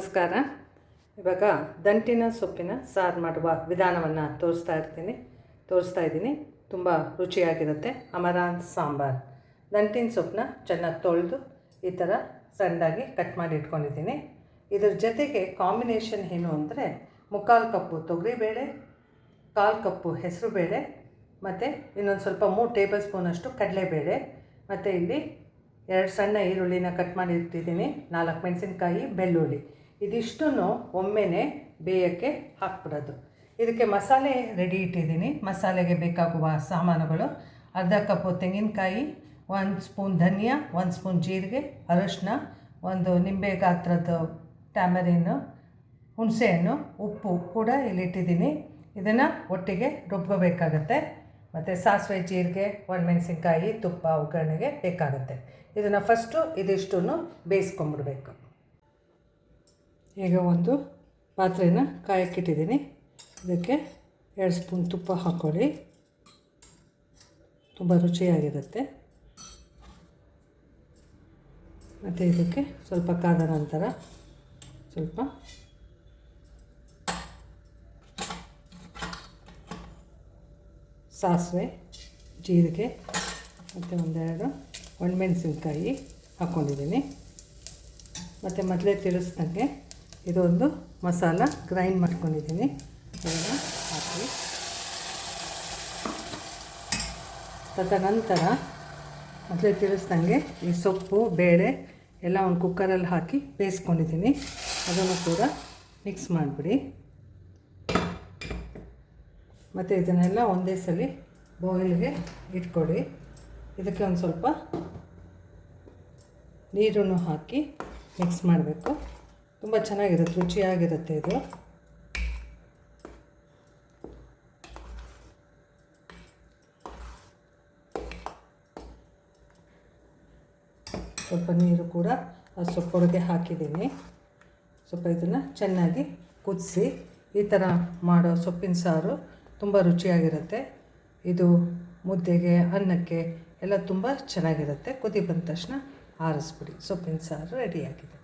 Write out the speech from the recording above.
ನಮಸ್ಕಾರ. ಇವಾಗ ದಂಟಿನ ಸೊಪ್ಪಿನ ಸಾರು ಮಾಡುವ ವಿಧಾನವನ್ನು ತೋರಿಸ್ತಾ ಇದ್ದೀನಿ. ತುಂಬ ರುಚಿಯಾಗಿರುತ್ತೆ. ಅಮರಾಂತ್ ಸಾಂಬಾರು. ದಂಟಿನ ಸೊಪ್ಪನ್ನ ಚೆನ್ನಾಗಿ ತೊಳೆದು ಈ ಥರ ಸಣ್ಣದಾಗಿ ಕಟ್ ಮಾಡಿ ಇಟ್ಕೊಂಡಿದ್ದೀನಿ. ಇದ್ರ ಜೊತೆಗೆ ಕಾಂಬಿನೇಷನ್ ಏನು ಅಂದರೆ 3/4 ಕಪ್ಪು ತೊಗರಿಬೇಳೆ, 1/4 ಕಪ್ಪು ಹೆಸರುಬೇಳೆ ಮತ್ತು ಇನ್ನೊಂದು ಸ್ವಲ್ಪ 3 ಟೇಬಲ್ ಸ್ಪೂನಷ್ಟು ಕಡಲೆಬೇಳೆ ಮತ್ತು ಇಲ್ಲಿ 2 ಸಣ್ಣ ಈರುಳ್ಳಿನ ಕಟ್ ಮಾಡಿ ಇಟ್ಟಿದ್ದೀನಿ, 4 ಮೆಣಸಿನ್ಕಾಯಿ, ಬೆಳ್ಳುಳ್ಳಿ. ಇದಿಷ್ಟನ್ನು ಒಮ್ಮೆನೇ ಬೇಯೋಕ್ಕೆ ಹಾಕ್ಬಿಡೋದು. ಇದಕ್ಕೆ ಮಸಾಲೆ ರೆಡಿ ಇಟ್ಟಿದ್ದೀನಿ. ಮಸಾಲೆಗೆ ಬೇಕಾಗುವ ಸಾಮಾನುಗಳು: ಅರ್ಧ ಕಪ್ಪು ತೆಂಗಿನಕಾಯಿ, 1 ಸ್ಪೂನ್ ಧನಿಯಾ, 1 ಸ್ಪೂನ್ ಜೀರಿಗೆ, ಅರಶಿನ, 1 ನಿಂಬೆ ಗಾತ್ರದ ಟ್ಯಾಮರಿನ್ನು, ಹುಣಸೆಹಣ್ಣು, ಉಪ್ಪು ಕೂಡ ಇಲ್ಲಿಟ್ಟಿದ್ದೀನಿ. ಇದನ್ನು ಒಟ್ಟಿಗೆ ರುಬ್ಕೋಬೇಕಾಗತ್ತೆ. ಮತ್ತು ಸಾಸಿವೆ, ಜೀರಿಗೆ, ಒಣಮೆಣಸಿನ್ಕಾಯಿ, ತುಪ್ಪ ಒಗ್ಗರಣೆಗೆ ಬೇಕಾಗುತ್ತೆ. ಇದನ್ನು ಫಸ್ಟು ಇದಿಷ್ಟನ್ನು ಬೇಯಿಸ್ಕೊಂಬಿಡ್ಬೇಕು. ಈಗ ಒಂದು ಪಾತ್ರೆನ ಕಾಯಕ್ಕಿಟ್ಟಿದ್ದೀನಿ. ಇದಕ್ಕೆ 2 ಸ್ಪೂನ್ ತುಪ್ಪ ಹಾಕ್ಕೊಳ್ಳಿ. ತುಂಬ ರುಚಿಯಾಗಿರುತ್ತೆ. ಮತ್ತು ಇದಕ್ಕೆ ಸ್ವಲ್ಪ ಕಾದ ನಂತರ ಸ್ವಲ್ಪ ಸಾಸಿವೆ, ಜೀರಿಗೆ ಮತ್ತು 1-2 ಒಣಮೆಣಸಿನ್ಕಾಯಿ ಹಾಕ್ಕೊಂಡಿದ್ದೀನಿ. ಮತ್ತು ಮೊದಲೇ ತಿಳಿಸ್ದಂಗೆ ಇದೊಂದು ಮಸಾಲ ಗ್ರೈಂಡ್ ಮಾಡ್ಕೊಂಡಿದ್ದೀನಿ. ಇದನ್ನು ಹಾಕಿ ತದನಂತರ ಮೊದಲೇ ತಿಳಿಸ್ದಂಗೆ ಈ ಸೊಪ್ಪು, ಬೇಳೆ ಎಲ್ಲ ಒಂದು ಕುಕ್ಕರಲ್ಲಿ ಹಾಕಿ ಬೇಯಿಸ್ಕೊಂಡಿದ್ದೀನಿ. ಅದನ್ನು ಕೂಡ ಮಿಕ್ಸ್ ಮಾಡಿಬಿಡಿ. ಮತ್ತು ಇದನ್ನೆಲ್ಲ ಒಂದೇ ಸಲ ಬಾಯ್ಲ್ಗೆ ಇಟ್ಕೊಡಿ. ಇದಕ್ಕೆ ಒಂದು ಸ್ವಲ್ಪ ನೀರನ್ನು ಹಾಕಿ ಮಿಕ್ಸ್ ಮಾಡಬೇಕು. ತುಂಬ ಚೆನ್ನಾಗಿರುತ್ತೆ, ರುಚಿಯಾಗಿರುತ್ತೆ ಇದು. ಸ್ವಲ್ಪ ನೀರು ಕೂಡ ಆ ಸೊಪ್ಪೊಳಗೆ ಹಾಕಿದ್ದೀನಿ. ಸ್ವಲ್ಪ ಇದನ್ನು ಚೆನ್ನಾಗಿ ಕುದಿಸಿ ಈ ಥರ ಮಾಡೋ ಸೊಪ್ಪಿನ ಸಾರು ತುಂಬ ರುಚಿಯಾಗಿರುತ್ತೆ. ಇದು ಮುದ್ದೆಗೆ, ಅನ್ನಕ್ಕೆ ಎಲ್ಲ ತುಂಬ ಚೆನ್ನಾಗಿರುತ್ತೆ. ಕುದಿ ಬಂದ ತಕ್ಷಣ ಆರಿಸ್ಬಿಡಿ. ಸೊಪ್ಪಿನ ಸಾರು ರೆಡಿಯಾಗಿದೆ.